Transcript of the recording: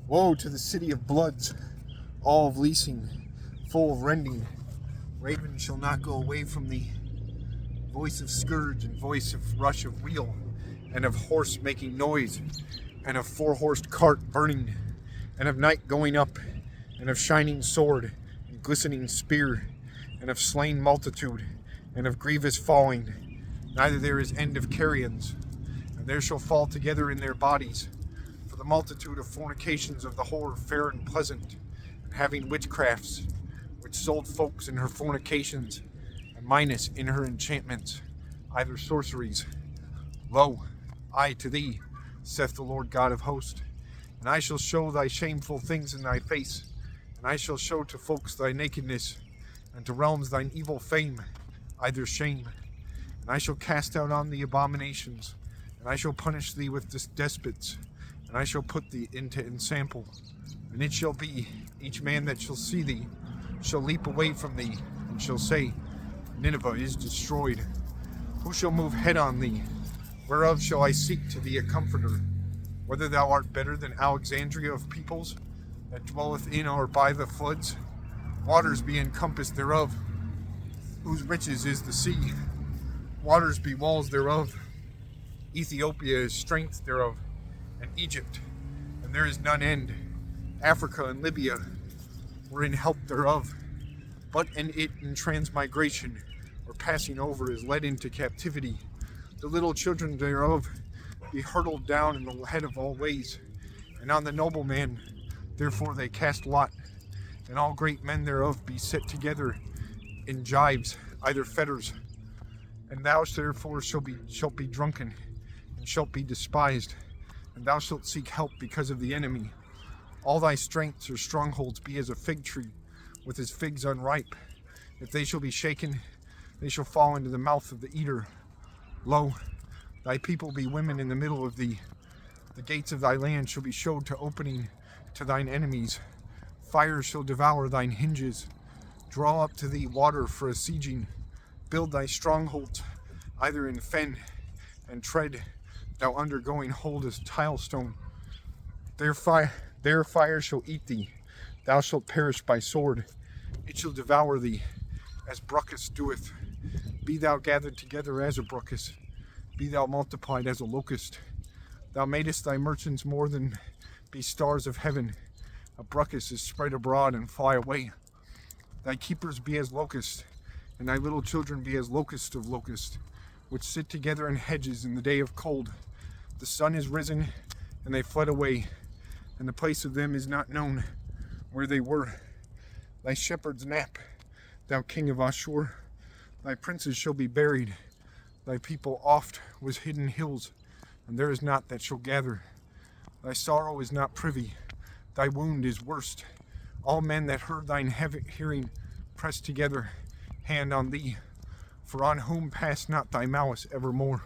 Woe to the city of bloods, all of leasing, full of rending. Raven shall not go away from thee. Voice of scourge and voice of rush of wheel, and of horse making noise, and of four-horsed cart burning, and of night going up, and of shining sword, and glistening spear, and of slain multitude, and of grievous falling. Neither there is end of carrions, and there shall fall together in their bodies, for the multitude of fornications of the whore fair and pleasant, and having witchcrafts, which sold folks in her fornications, and Minos in her enchantments, either sorceries. Lo, I to thee, saith the Lord God of hosts, and I shall show thy shameful things in thy face, and I shall show to folks thy nakedness, and to realms thine evil fame, either shame. And I shall cast out on thee abominations, and I shall punish thee with despots, and I shall put thee into ensample. And it shall be, each man that shall see thee shall leap away from thee, and shall say, Nineveh is destroyed. Who shall move head on thee? Whereof shall I seek to thee a comforter? Whether thou art better than Alexandria of peoples, that dwelleth in or by the floods? Waters be encompassed thereof, whose riches is the sea. Waters be walls thereof. Ethiopia is strength thereof, and Egypt, and there is none end. Africa and Libya were in help thereof, but and it in transmigration, or passing over, is led into captivity. The little children thereof be hurtled down in the head of all ways, and on the nobleman therefore they cast lot, and all great men thereof be set together in gyves, either fetters. And thou therefore shalt be drunken, and shalt be despised, and thou shalt seek help because of the enemy. All thy strengths or strongholds be as a fig tree, with his figs unripe. If they shall be shaken, they shall fall into the mouth of the eater. Lo, thy people be women in the middle of thee. The gates of thy land shall be showed to opening to thine enemies. Fire shall devour thine hinges. Draw up to thee water for a sieging. Build thy strongholds, either in fen and tread, thou undergoing hold as tilestone. Their fire shall eat thee. Thou shalt perish by sword. It shall devour thee, as brucus doeth. Be thou gathered together as a brucus. Be thou multiplied as a locust. Thou madest thy merchants more than be stars of heaven. A brucus is spread abroad and fly away. Thy keepers be as locusts, and thy little children be as locusts of locusts, which sit together in hedges in the day of cold. The sun is risen, and they fled away, and the place of them is not known where they were. Thy shepherds nap, thou king of Ashur. Thy princes shall be buried. Thy people oft was hidden hills, and there is not that shall gather. Thy sorrow is not privy, thy wound is worst. All men that heard thine hearing press together hand on thee, for on whom pass not thy malice evermore.